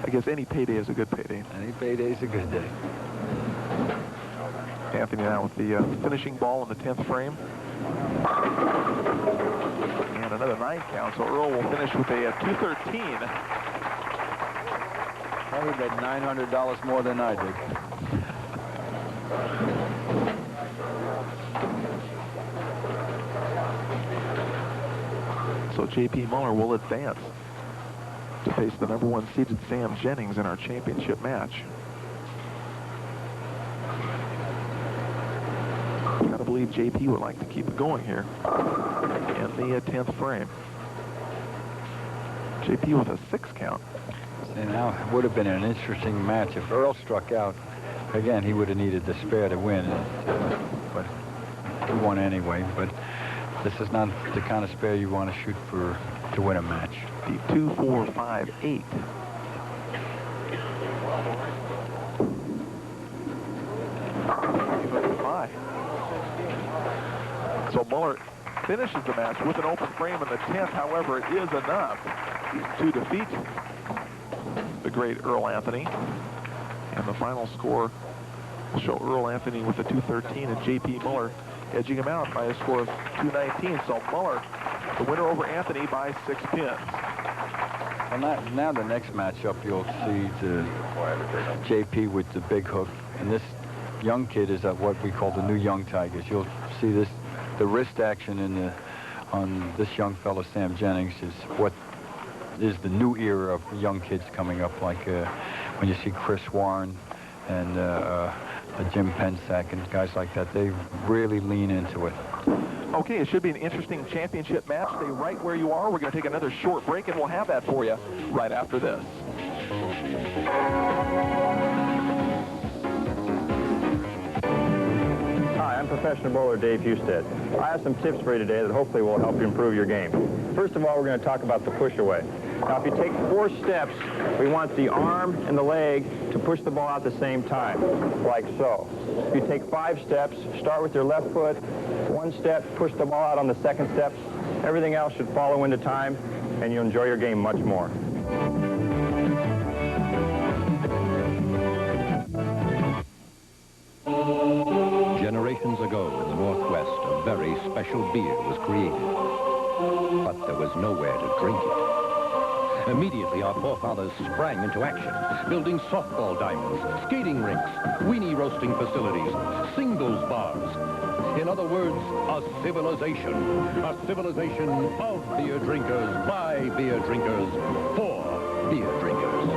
I guess any payday is a good payday. Any payday is a good day. Anthony now with the finishing ball in the 10th frame. And another 9 count, so Earl will finish with a 213. Probably made $900 more than I did. So J.P. Muller will advance to face the #1 seeded Sam Jennings in our championship match. Gotta believe J.P. would like to keep it going here in the 10th frame. J.P. with a 6 count. And now it would have been an interesting match if Earl struck out. Again, he would have needed the spare to win, but he won anyway. But this is not the kind of spare you want to shoot for to win a match. The 2, 4, 5, 8. So Muller finishes the match with an open frame in the 10th. However, it is enough to defeat the great Earl Anthony. And the final score will show Earl Anthony with a 213 and J.P. Muller edging him out by a score of 219. So Muller, the winner over Anthony by 6 pins. Well, now the next matchup, you'll see the J.P. with the big hook. And this young kid is what we call the new young Tigers. You'll see this, the wrist action on this young fellow, Sam Jennings, is what is the new era of young kids coming up, like when you see Chris Warren and Jim Pensack and guys like that. They really lean into it. Okay, it should be an interesting championship match. Stay right where you are. We're going to take another short break, and we'll have that for you right after this. Hi, I'm professional bowler Dave Husted. I have some tips for you today that hopefully will help you improve your game. First of all, we're going to talk about the push-away. Now, if you take 4 steps, we want the arm and the leg to push the ball out at the same time, like so. If you take 5 steps, start with your left foot, 1 step, push the ball out on the 2nd step. Everything else should follow into time, and you'll enjoy your game much more. Generations ago in the Northwest, a very special beer was created. But there was nowhere to drink it. Immediately, our forefathers sprang into action, building softball diamonds, skating rinks, weenie roasting facilities, singles bars. In other words, a civilization of beer drinkers, by beer drinkers, for beer drinkers.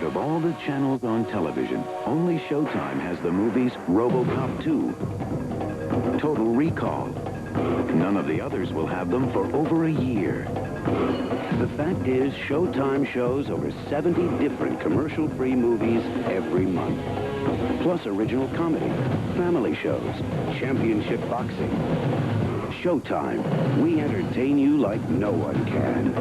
Of all the channels on television, only Showtime has the movies RoboCop 2, Total Recall. None of the others will have them for over a year. The fact is, Showtime shows over 70 different commercial-free movies every month. Plus original comedy, family shows, championship boxing. Showtime, we entertain you like no one can.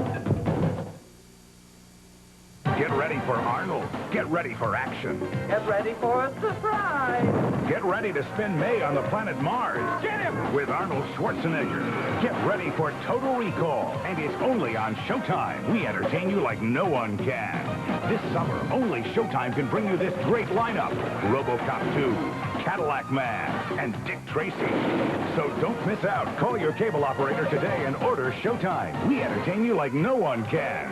Get ready for Arnold. Get ready for action. Get ready for a surprise. Get ready to spend May on the planet Mars. Get him! With Arnold Schwarzenegger. Get ready for Total Recall. And it's only on Showtime. We entertain you like no one can. This summer, only Showtime can bring you this great lineup. RoboCop 2, Cadillac Man, and Dick Tracy. So don't miss out. Call your cable operator today and order Showtime. We entertain you like no one can.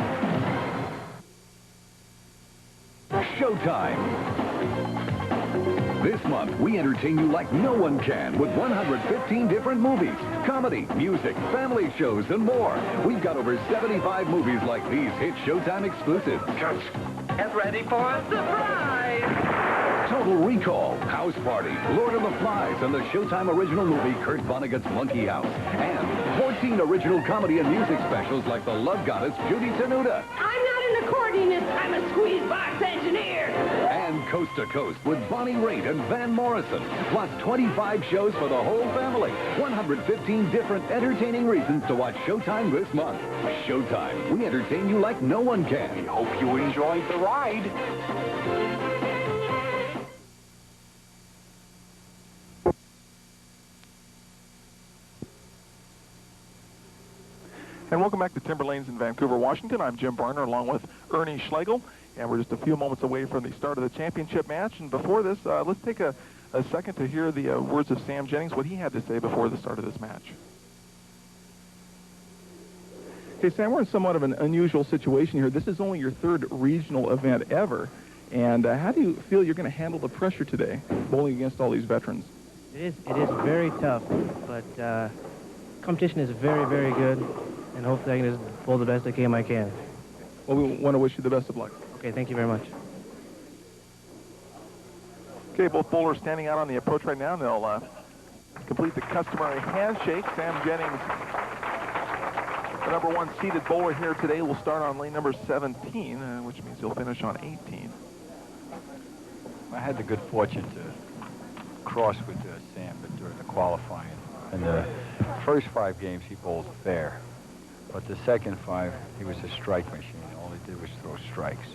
Showtime. This month, we entertain you like no one can with 115 different movies, comedy, music, family shows, and more. We've got over 75 movies like these hit Showtime exclusives. Get ready for a surprise. Total Recall, House Party, Lord of the Flies, and the Showtime original movie Kurt Vonnegut's Monkey House. And 14 original comedy and music specials like The Love Goddess, Judy Tenuta. I'm not an accordionist, I'm a squeeze box engineer. And Coast to Coast with Bonnie Raitt and Van Morrison. Plus 25 shows for the whole family. 115 different entertaining reasons to watch Showtime this month. Showtime, we entertain you like no one can. We hope you enjoyed the ride. And welcome back to Timberlanes in Vancouver, Washington. I'm Jim Barner along with Ernie Schlegel, and we're just a few moments away from the start of the championship match. And before this, let's take a second to hear the words of Sam Jennings, what he had to say before the start of this match. Okay, Sam, we're in somewhat of an unusual situation here. This is only your third regional event ever. And how do you feel you're going to handle the pressure today, bowling against all these veterans? It is very tough, but competition is very, very good, and hopefully I can just bowl the best game I can. Well, we want to wish you the best of luck. Okay, thank you very much. Okay, both bowlers standing out on the approach right now, and they'll complete the customary handshake. Sam Jennings, the number one seeded bowler here today, will start on lane number 17, which means he'll finish on 18. I had the good fortune to cross with Sam during the qualifying. In the first 5 games, he bowled fair. But the second 5, he was a strike machine. All he did was throw strikes.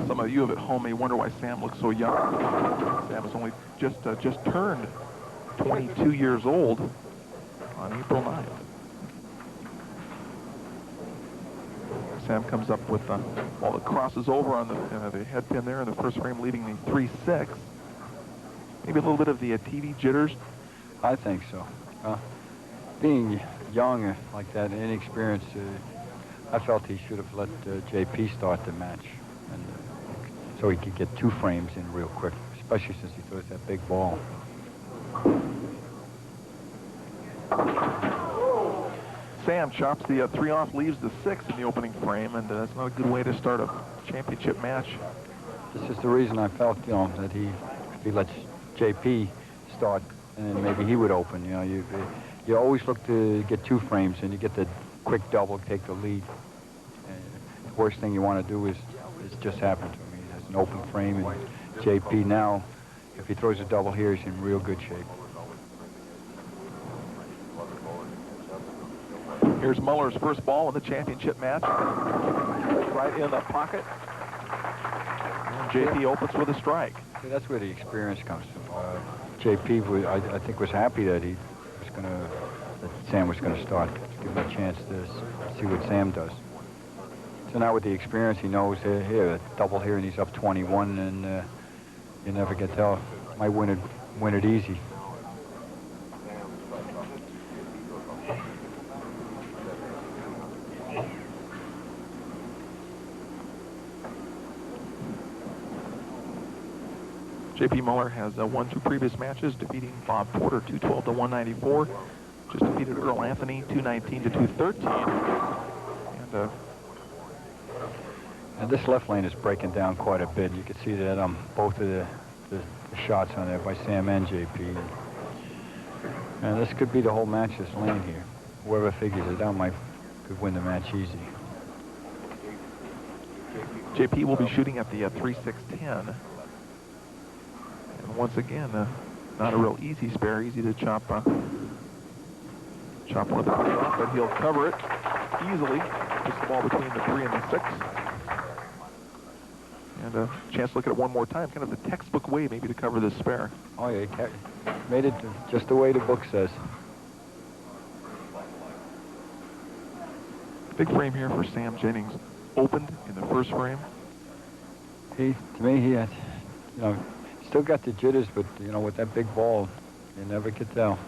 Some of you at home may wonder why Sam looks so young. Sam has only just turned 22 years old on April 9th. Sam comes up with all the crosses over on the head pin there in the first frame, leaving the 3-6. Maybe a little bit of the TV jitters. I think so. Being young like that, inexperienced, I felt he should have let JP start the match, and so he could get 2 frames in real quick, especially since he throws that big ball. Sam chops the 3 off, leaves the 6 in the opening frame, and that's not a good way to start a championship match. This is the reason I felt, that if he lets JP start, and maybe he would open. You always look to get 2 frames, and you get the quick double, take the lead. And the worst thing you want to do is just happen to him. He has an open frame, and JP now, if he throws a double here, he's in real good shape. Here's Muller's first ball in the championship match. Right in the pocket. And JP opens with a strike. See, that's where the experience comes from. JP, I think, was happy that that Sam was gonna start, give him a chance to see what Sam does. So now with the experience, he knows here a double here, and he's up 21, and you never can tell. Might win it easy. J.P. Muller has won 2 previous matches, defeating Bob Porter 212 to 194. Just defeated Earl Anthony 219 to 213. And this left lane is breaking down quite a bit. You can see that on both of the shots on there by Sam and J.P. And this could be the whole match, this lane here. Whoever figures it out could win the match easy. J.P. will be shooting at the 3-6-10. And once again, Not a real easy spare, easy to chop chop one of the cutters off, but he'll cover it easily. Puts the ball between the 3 and the 6. And a chance to look at it one more time. Kind of the textbook way maybe to cover this spare. Oh, yeah, he made it just the way the book says. Big frame here for Sam Jennings. Opened in the first frame. To me, he had, you know, still got the jitters, but, you know, with that big ball, you never could tell.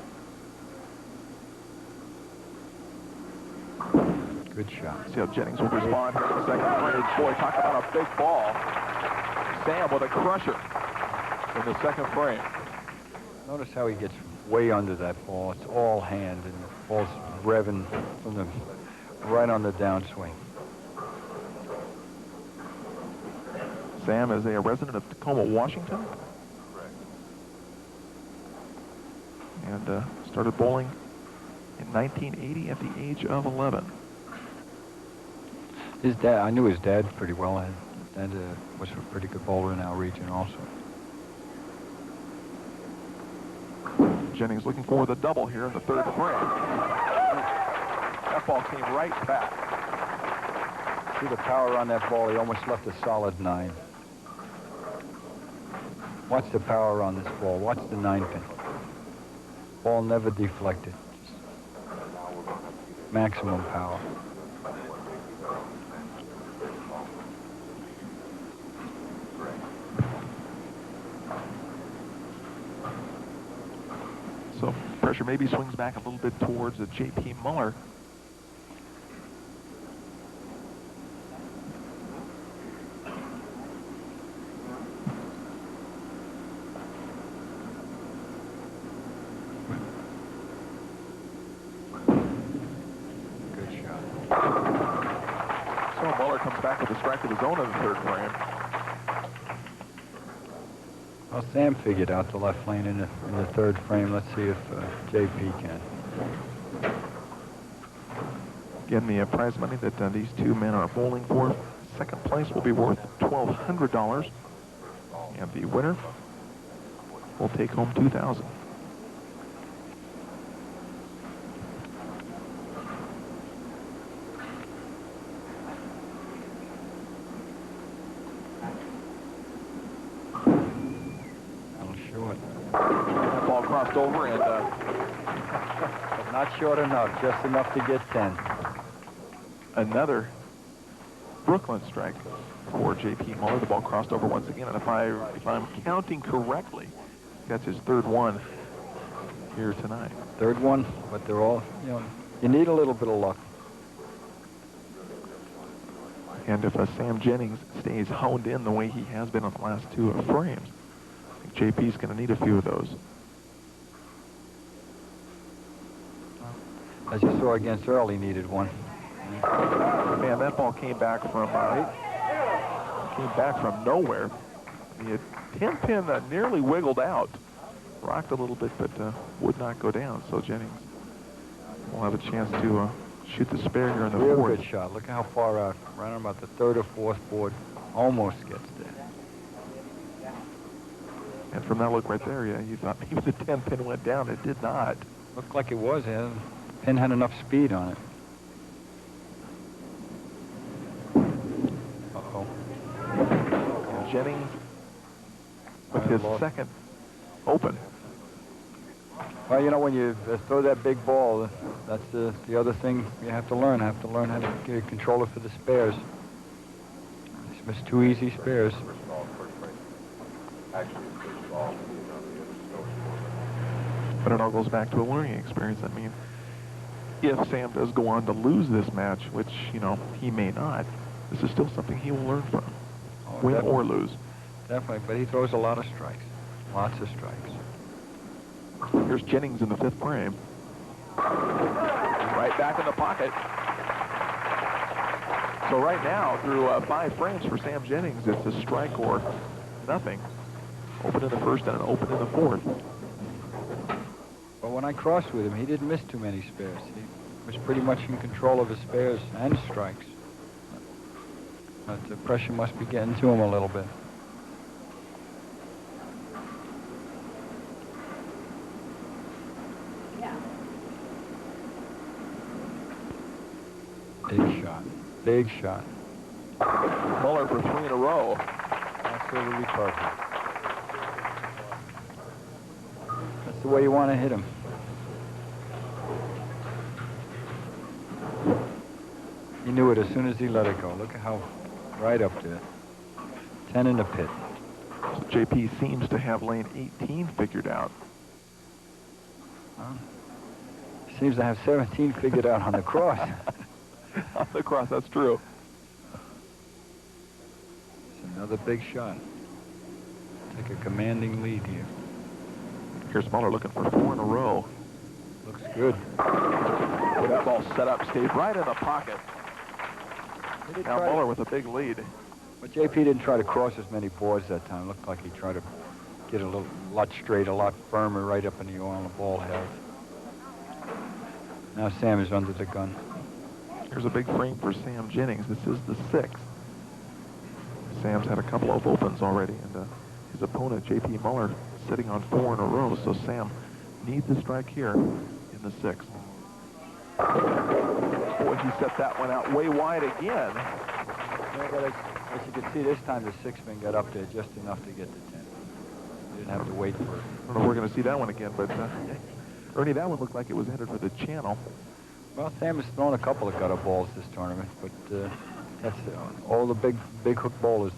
Good shot. See how Jennings will respond here in the second frame. Boy, talk about a big ball. Sam with a crusher in the second frame. Notice how he gets way under that ball. It's all hand, and the ball's revving from the right on the downswing. Sam is a resident of Tacoma, Washington. And started bowling in 1980 at the age of 11. His dad, I knew his dad pretty well. His dad was a pretty good bowler in our region also. Jennings looking for the double here in the third frame. That ball came right back. See the power on that ball. He almost left a solid 9. Watch the power on this ball. Watch the 9-pin. Ball never deflected. Just maximum power. So pressure maybe swings back a little bit towards the J.P. Muller. Good shot. So Muller comes back with a strike of his own in the third frame. Well, Sam figured out the left lane in the third frame. Let's see if JP can. Again, the prize money that these two men are bowling for. Second place will be worth $1,200. And the winner will take home $2,000. That ball crossed over and But not short enough, just enough to get 10. Another Brooklyn strike for J.P. Muller. The ball crossed over once again, and if I'm counting correctly, that's his third one here tonight. Third one, but they're all, you know, you need a little bit of luck. And if Sam Jennings stays honed in the way he has been on the last two frames, I think JP's going to need a few of those. As you saw against Earl, he needed one. Man, that ball came back from nowhere. The 10-pin nearly wiggled out, rocked a little bit, but would not go down. So Jennings will have a chance to shoot the spare here in the Real fourth. good shot. Look how far out. Right on about the third or fourth board. Almost gets there. And from that look right there, yeah, you thought maybe the 10-pin went down. It did not. Looked like it was. Yeah. Pin had enough speed on it. Uh-oh. And Jennings with his second open. Well, you know, when you throw that big ball, that's the other thing you have to learn. How to get control it for the spares. He's missed 2 easy spares. But it all goes back to a learning experience. I mean, if Sam does go on to lose this match, which, you know, he may not, this is still something he will learn from, win or lose. Definitely, but he throws a lot of strikes. Lots of strikes. Here's Jennings in the fifth frame. Right back in the pocket. So right now, through 5 frames for Sam Jennings, it's a strike or nothing. Open in the first and an open in the fourth. But when I crossed with him, he didn't miss too many spares. He was pretty much in control of his spares and strikes. But the pressure must be getting to him a little bit. Big shot. Big shot. Muller for 3 in a row. Absolutely perfect. That's the way you want to hit him. He knew it as soon as he let it go. Look at how right up there. 10 in the pit. So JP seems to have lane 18 figured out. Seems to have 17 figured out on the cross. On the cross, that's true. It's another big shot. Take a commanding lead here. Here's Muller looking for 4 in a row. Looks good. That ball set up, stayed right in the pocket. Now Muller with a big lead. But JP didn't try to cross as many boards that time. Looked like he tried to get a lot straighter, a lot firmer right up in the on the ball head. Now Sam is under the gun. Here's a big frame for Sam Jennings. This is the 6th. Sam's had a couple of opens already, and his opponent, JP Muller, sitting on 4 in a row. So Sam needs a strike here in the 6th. Boy, he set that one out way wide again. Yeah, but as you can see, this time the 6-man got up there just enough to get the 10. You didn't have to wait for it. I don't know if we're going to see that one again, but Ernie, that one looked like it was headed for the channel. Well, Sam has thrown a couple of gutter balls this tournament, but that's all the big hook bowlers.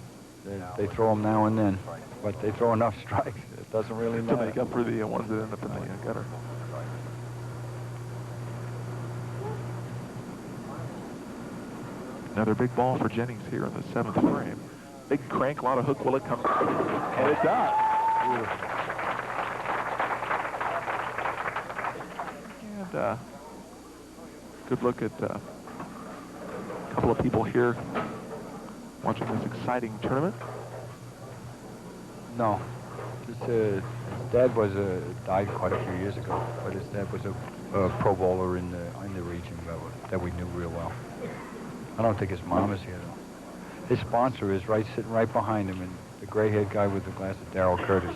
They throw them now and then, but they throw enough strikes. It doesn't really matter. To make up for the ones that end up in the gutter. Another big ball for Jennings here in the 7th frame. Big crank, a lot of hook. Will it come? And it does. And good look at a couple of people here watching this exciting tournament. No. His dad was died quite a few years ago, but his dad was a pro bowler in the region that we knew real well. I don't think his mom is here, though. His sponsor is sitting right behind him, and the gray-haired guy with the glasses, Darryl Curtis,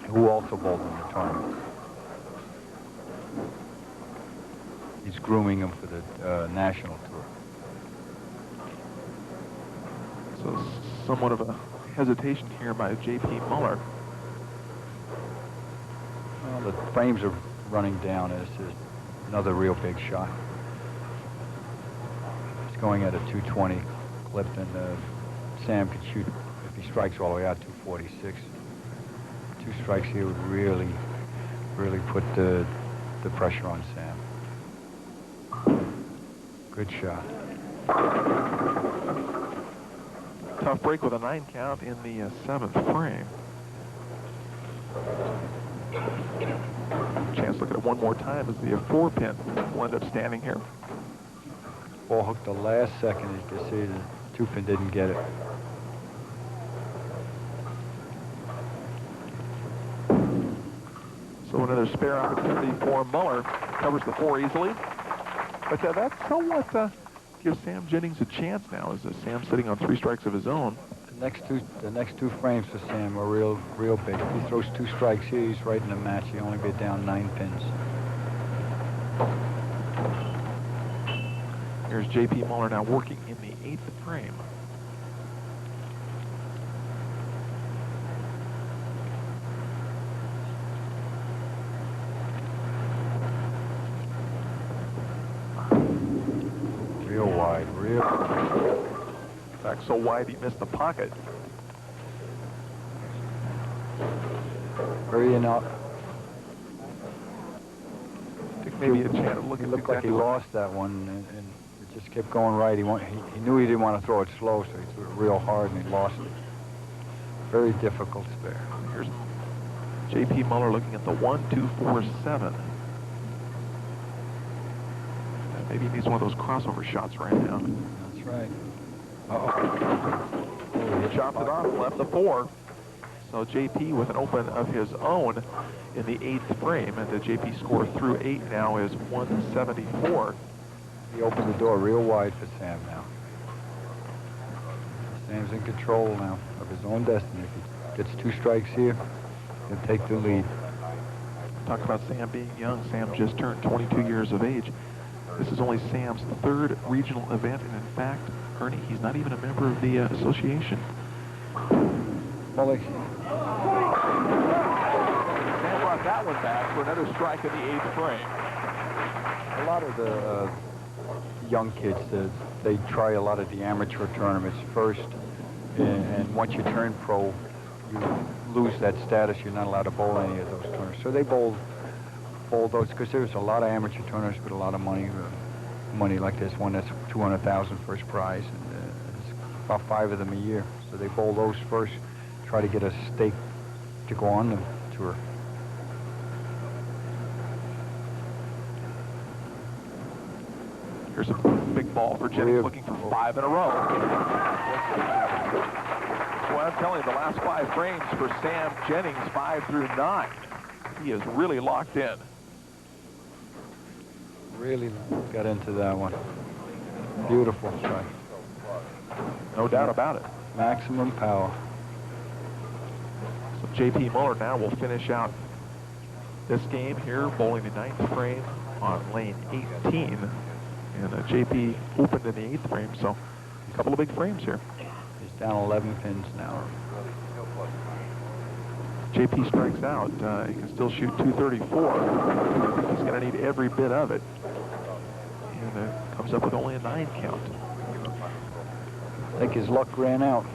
who also bowled in the tournament. He's grooming him for the national tour. So somewhat of a hesitation here by J.P. Muller. Well, the frames are running down as another real big shot. He's going at a 220 clip, and Sam could shoot, if he strikes all the way out, 246. 2 strikes here would really put the pressure on Sam. Good shot. Tough break with a 9 count in the 7th frame. Chance to look at it one more time as the 4-pin will end up standing here. Ball hooked the last second. You can see the 2-pin didn't get it. So another spare opportunity for Muller. Covers the 4 easily. But that somewhat gives Sam Jennings a chance now, as Sam sitting on 3 strikes of his own. The next two frames for Sam are real big. If he throws 2 strikes here, he's right in the match. He only be down 9 pins. Here's J.P. Muller now working in the 8th frame. Real wide, In fact, so wide he missed the pocket. Hurrying up. I think maybe a chance. It looked like he lost that one, and it just kept going right. He knew he didn't want to throw it slow, so he threw it real hard, and he lost it. Very difficult spare. Here's J.P. Muller looking at the 1, 2, 4, 7. And maybe he needs one of those crossover shots right now. That's right. Uh-oh. He chopped it off, left the 4. So J.P. with an open of his own in the 8th frame, and the J.P. score through 8 now is 174. He opened the door real wide for Sam now. Sam's in control now of his own destiny. If he gets 2 strikes here, he'll take the lead. Talk about Sam being young. Sam just turned 22 years of age. This is only Sam's third regional event, and in fact, Ernie, he's not even a member of the association. Well, Sam brought that one back for another strike in the 8th frame. a lot of the young kids, they try a lot of the amateur tournaments first, and once you turn pro, you lose that status. You're not allowed to bowl any of those tournaments. So they bowl those, because there's a lot of amateur tournaments with a lot of money. Money like this one, that's $200,000 first prize, and it's about 5 of them a year. So they bowl those first, try to get a stake to go on the tour. Here's a big ball for Jennings, looking for 5 in a row. Well, I'm telling you, the last 5 frames for Sam Jennings, 5 through 9. He is really locked in. Really got into that one. Beautiful strike. No doubt about it. Maximum power. So J.P. Muller now will finish out this game here, bowling the 9th frame on lane 18. And J.P. opened in the 8th frame, so a couple of big frames here. He's down 11 pins now. J.P. strikes out. He can still shoot 234. He's going to need every bit of it. And comes up with only a 9 count. I think his luck ran out.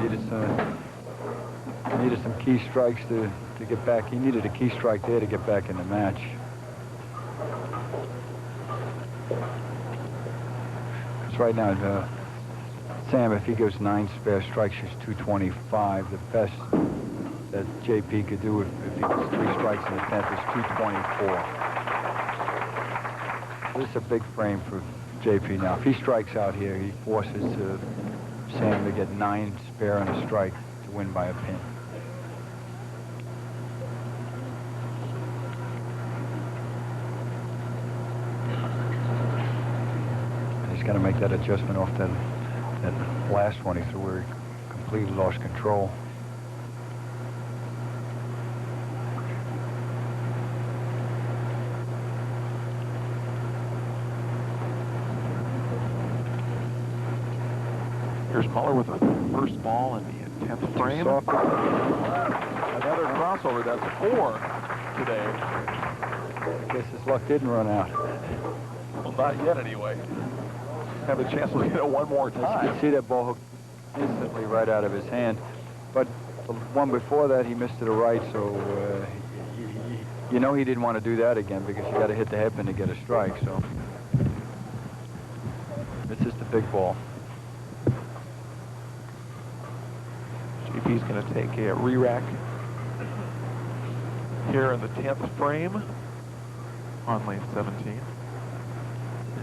Needed some key strikes to get back. He needed a key strike there to get back in the match. Because right now, Sam, if he goes 9 spare strikes, he's 225. The best that JP could do if he gets 3 strikes in the 10th is 224. This is a big frame for JP now. If he strikes out here, he forces Sam to get 9 spare and a strike to win by a pin. And he's got to make that adjustment off that last one he threw where he completely lost control. Here's Muller with the first ball in the 10th frame. Another crossover. That's 4 today. I guess his luck didn't run out. Well, not yet anyway. Have a chance to look at it one more You time. can see that ball hooked instantly right out of his hand. But the one before that, he missed to the right, so you know he didn't want to do that again because you got to hit the headpin to get a strike. So it's just a big ball. JP's going to take a re-rack here in the 10th frame on lane 17.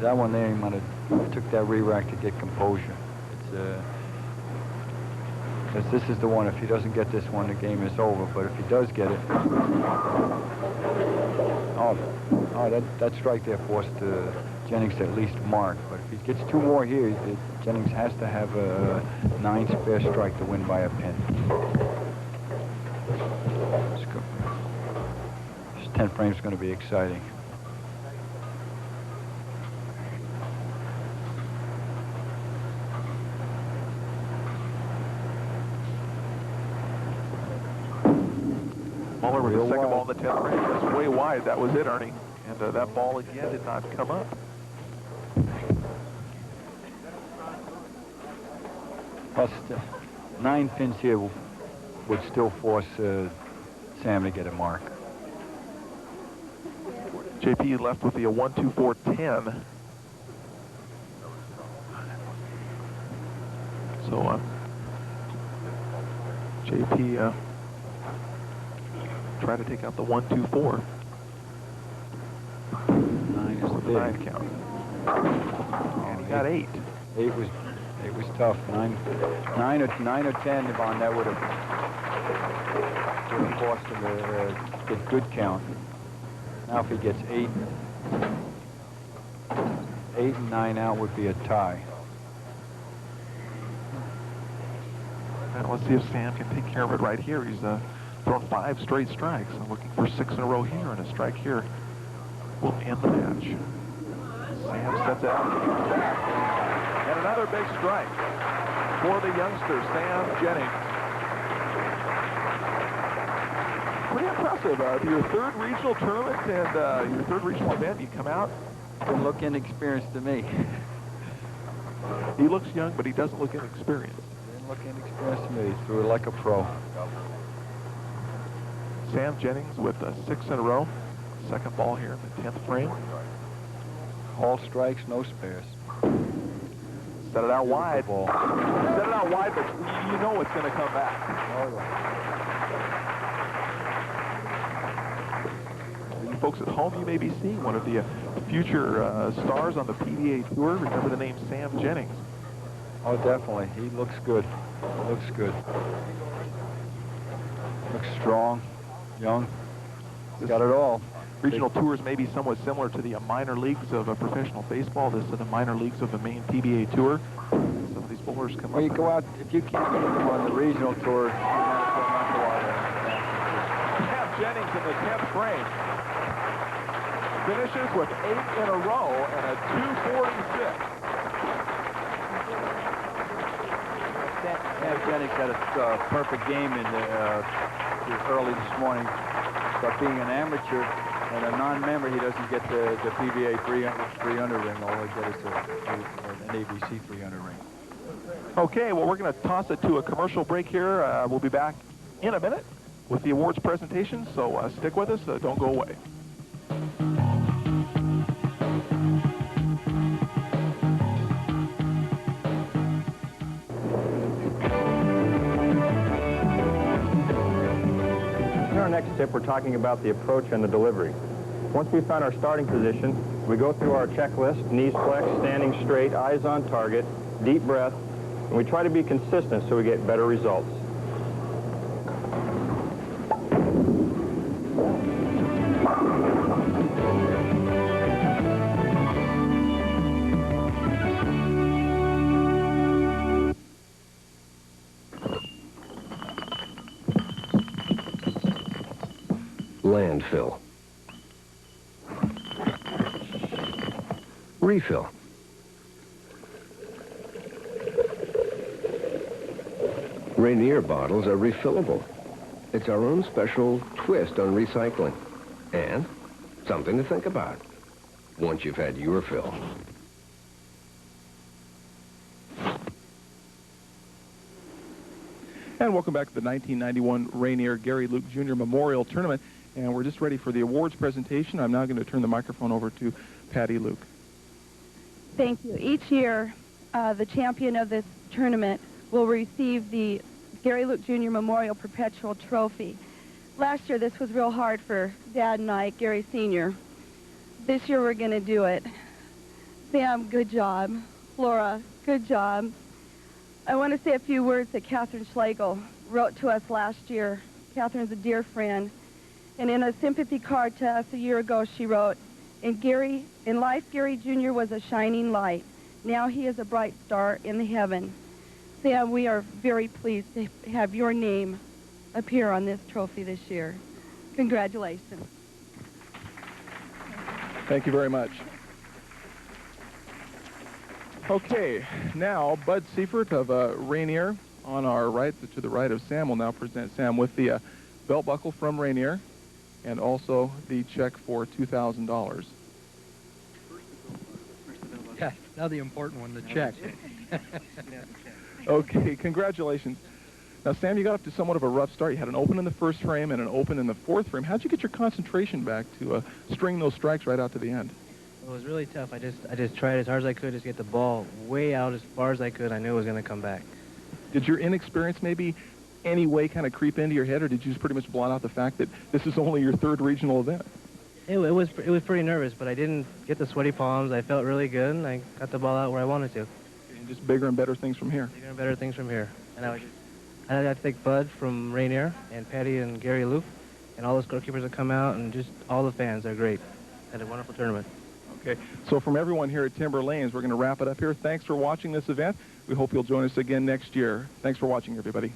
That one there, he might have took that re-rack to get composure. Because this is the one, if he doesn't get this one, the game is over. But if he does get it, that strike there forced Jennings to at least mark. But if he gets 2 more here, Jennings has to have a 9 spare strike to win by a pin. This 10 frame is going to be exciting. Muller with the Real second wide. ball in the 10th frame. That's way wide. That was it, Ernie. And that ball again did not come up. Plus, 9 pins here would still force Sam to get a mark. JP left with the 1-2-4-10. So JP try to take out the 1-2-4. 9 is With the big. 9 count. And he got 8. 8 was tough. 9 or 10, Yvonne, that would have forced him to get good count. Now if he gets 8 and 9 out would be a tie. Now let's see if Sam can take care of it right here. He's thrown 5 straight strikes. I'm looking for 6 in a row here, and a strike here will end the match. Sam sets it out to the back. And another big strike for the youngster, Sam Jennings. Pretty impressive. Your third regional tournament and your third regional event, you come out. Didn't look inexperienced to me. He looks young, but he doesn't look inexperienced. Didn't look inexperienced to me. He threw it like a pro. Sam Jennings with 6 in a row. Second ball here in the 10th frame. All strikes, no spares. Set it out wide. Ball. Set it out wide, but you know it's going to come back. Oh, yeah. You folks at home, you may be seeing one of the future stars on the PBA Tour. Remember the name Sam Jennings. Oh, definitely. He looks good. Looks good. Looks strong, young. He's got it all. Regional tours may be somewhat similar to the minor leagues of professional baseball. This is the minor leagues of the main PBA Tour. Some of these bowlers come Well, up. you go out, if you can't get them on the regional tour, you might as well not go out. Sam Jennings in the 10th frame. Finishes with 8 in a row and a 246. Sam Jennings had a perfect game in early this morning. But being an amateur and a non-member, he doesn't get the PBA 300 ring. All he gets is an ABC 300 ring. Okay, well, we're going to toss it to a commercial break here. We'll be back in a minute with the awards presentation, so stick with us. Don't go away. In our next tip, we're talking about the approach and the delivery. Once we find our starting position, we go through our checklist: knees flexed, standing straight, eyes on target, deep breath, and we try to be consistent so we get better results. Landfill. Refill. Rainier bottles are refillable. It's our own special twist on recycling. And something to think about once you've had your fill. And welcome back to the 1991 Rainier Gary Luke Jr. Memorial Tournament. And we're just ready for the awards presentation. I'm now going to turn the microphone over to Patty Luke. Thank you. Each year, the champion of this tournament will receive the Gary Luke Jr. Memorial Perpetual Trophy. Last year, this was real hard for Dad and I, Gary Sr. This year, we're going to do it. Sam, good job. Flora, good job. I want to say a few words that Catherine Schlegel wrote to us last year. Catherine's a dear friend. And in a sympathy card to us a year ago, she wrote, In life, Gary Jr. was a shining light. Now he is a bright star in the heaven. Sam, we are very pleased to have your name appear on this trophy this year. Congratulations. Thank you very much. Okay, now Bud Seifert of Rainier on our right, to the right of Sam, will now present Sam with the belt buckle from Rainier and also the check for $2,000. Yeah, now the important one, the check. Okay, congratulations. Now, Sam, you got up to somewhat of a rough start. You had an open in the first frame and an open in the fourth frame. How'd you get your concentration back to string those strikes right out to the end? It was really tough. I just tried as hard as I could to get the ball way out as far as I could. I knew it was going to come back. Did your inexperience maybe any way kind of creep into your head, or did you just pretty much blot out the fact that this is only your third regional event? It was pretty nervous, but I didn't get the sweaty palms. I felt really good, and I got the ball out where I wanted to. And just bigger and better things from here. Bigger and better things from here. And I'd like to thank Bud from Rainier and Patty and Gary Luke and all the scorekeepers that come out, and just all the fans. They're great. Had a wonderful tournament. Okay, so from everyone here at Timber Lanes, we're going to wrap it up here. Thanks for watching this event. We hope you'll join us again next year. Thanks for watching, everybody.